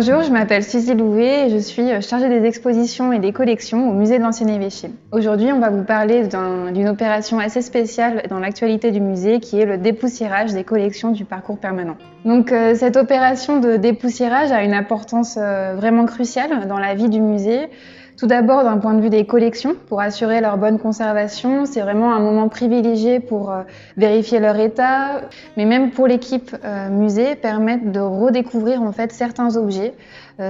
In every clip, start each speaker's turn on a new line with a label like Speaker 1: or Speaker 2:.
Speaker 1: Bonjour, je m'appelle Suzy Louvet et je suis chargée des expositions et des collections au musée de l'Ancien-Évêché. Aujourd'hui, on va vous parler d'une opération assez spéciale dans l'actualité du musée qui est le dépoussiérage des collections du parcours permanent. Donc cette opération de dépoussiérage a une importance vraiment cruciale dans la vie du musée. Tout d'abord, d'un point de vue des collections, pour assurer leur bonne conservation, c'est vraiment un moment privilégié pour vérifier leur état, mais même pour l'équipe musée, permettre de redécouvrir en fait certains objets,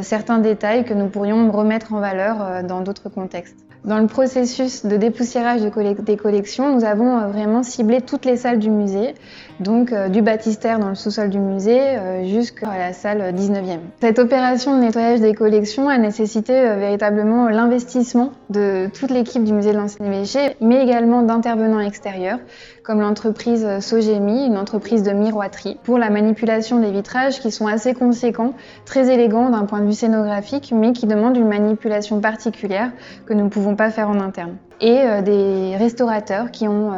Speaker 1: certains détails que nous pourrions remettre en valeur dans d'autres contextes. Dans le processus de dépoussiérage des collections, nous avons vraiment ciblé toutes les salles du musée, donc du baptistère dans le sous-sol du musée jusqu'à la salle 19e. Cette opération de nettoyage des collections a nécessité véritablement l'investissement de toute l'équipe du musée de l'Ancien-Évêché, mais également d'intervenants extérieurs, comme l'entreprise Sogemi, une entreprise de miroiterie, pour la manipulation des vitrages qui sont assez conséquents, très élégants d'un point de vue scénographique, mais qui demandent une manipulation particulière que nous ne pouvons pas faire en interne. Et des restaurateurs qui ont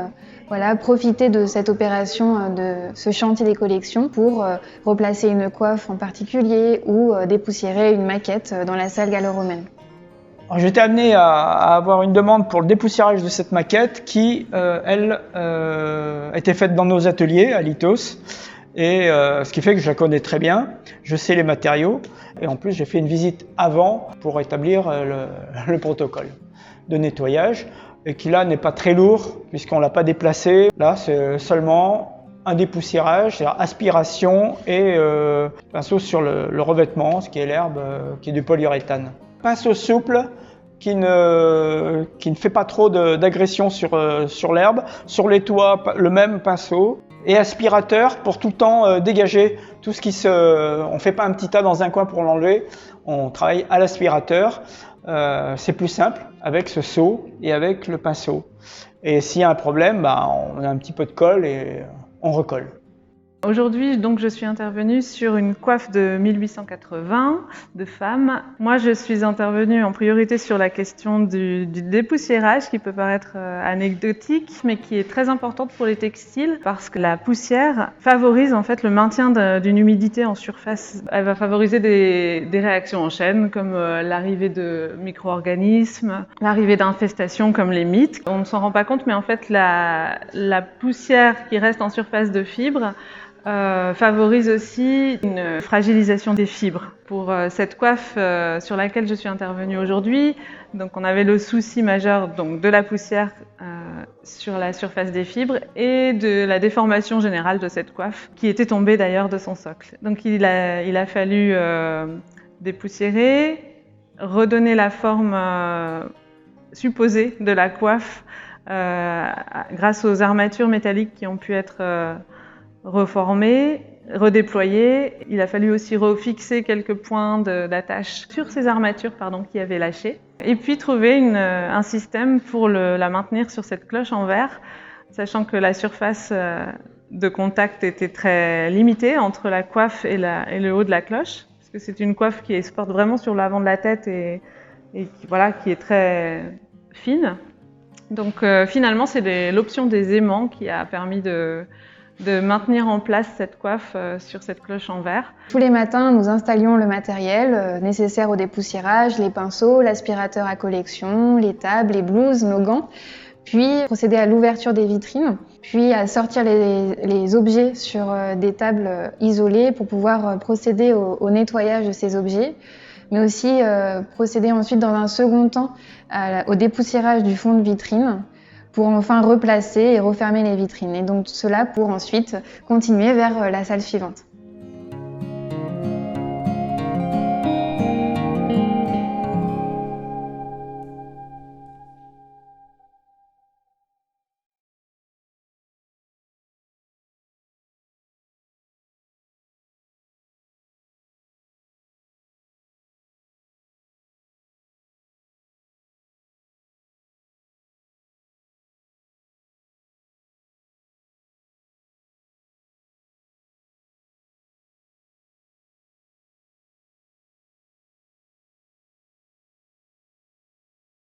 Speaker 1: profité de cette opération, de ce chantier des collections pour replacer une coiffe en particulier ou dépoussiérer une maquette dans la salle gallo-romaine.
Speaker 2: J'étais amené à avoir une demande pour le dépoussiérage de cette maquette qui, était faite dans nos ateliers à Lythos. Et ce qui fait que je la connais très bien, je sais les matériaux. Et en plus, j'ai fait une visite avant pour établir le protocole de nettoyage. Et qui là n'est pas très lourd puisqu'on ne l'a pas déplacé. Là, c'est seulement un dépoussiérage, c'est-à-dire aspiration et pinceau sur le revêtement, ce qui est l'herbe, qui est du polyuréthane. Pinceau souple qui ne fait pas trop d'agression sur l'herbe. Sur les toits, le même pinceau. Et aspirateur pour tout le temps dégager tout ce qui on ne fait pas un petit tas dans un coin pour l'enlever, on travaille à l'aspirateur. C'est plus simple avec ce seau et avec le pinceau. Et s'il y a un problème, on a un petit peu de colle et on recolle.
Speaker 3: Aujourd'hui, donc, je suis intervenue sur une coiffe de 1880 de femme. Moi, je suis intervenue en priorité sur la question du dépoussiérage qui peut paraître anecdotique, mais qui est très importante pour les textiles parce que la poussière favorise en fait le maintien d'une humidité en surface. Elle va favoriser des réactions en chaîne comme l'arrivée de micro-organismes, l'arrivée d'infestations comme les mites. On ne s'en rend pas compte, mais en fait, la poussière qui reste en surface de fibres favorise aussi une fragilisation des fibres. Pour cette coiffe sur laquelle je suis intervenue aujourd'hui, donc on avait le souci majeur donc de la poussière sur la surface des fibres et de la déformation générale de cette coiffe qui était tombée d'ailleurs de son socle. Donc il a fallu dépoussiérer, redonner la forme supposée de la coiffe grâce aux armatures métalliques qui ont pu être reformé, redéployé. Il a fallu aussi refixer quelques points d'attache sur ces armatures qui avaient lâché. Et puis trouver un système pour la maintenir sur cette cloche en verre, sachant que la surface de contact était très limitée entre la coiffe et le haut de la cloche, parce que c'est une coiffe qui se porte vraiment sur l'avant de la tête et qui est très fine. Donc finalement, c'est l'option des aimants qui a permis de maintenir en place cette coiffe sur cette cloche en verre.
Speaker 1: Tous les matins, nous installions le matériel nécessaire au dépoussiérage, les pinceaux, l'aspirateur à collection, les tables, les blouses, nos gants, puis procéder à l'ouverture des vitrines, puis à sortir les objets sur des tables isolées pour pouvoir procéder au nettoyage de ces objets, mais aussi procéder ensuite dans un second temps au dépoussiérage du fond de vitrine, pour enfin replacer et refermer les vitrines. Et donc cela pour ensuite continuer vers la salle suivante.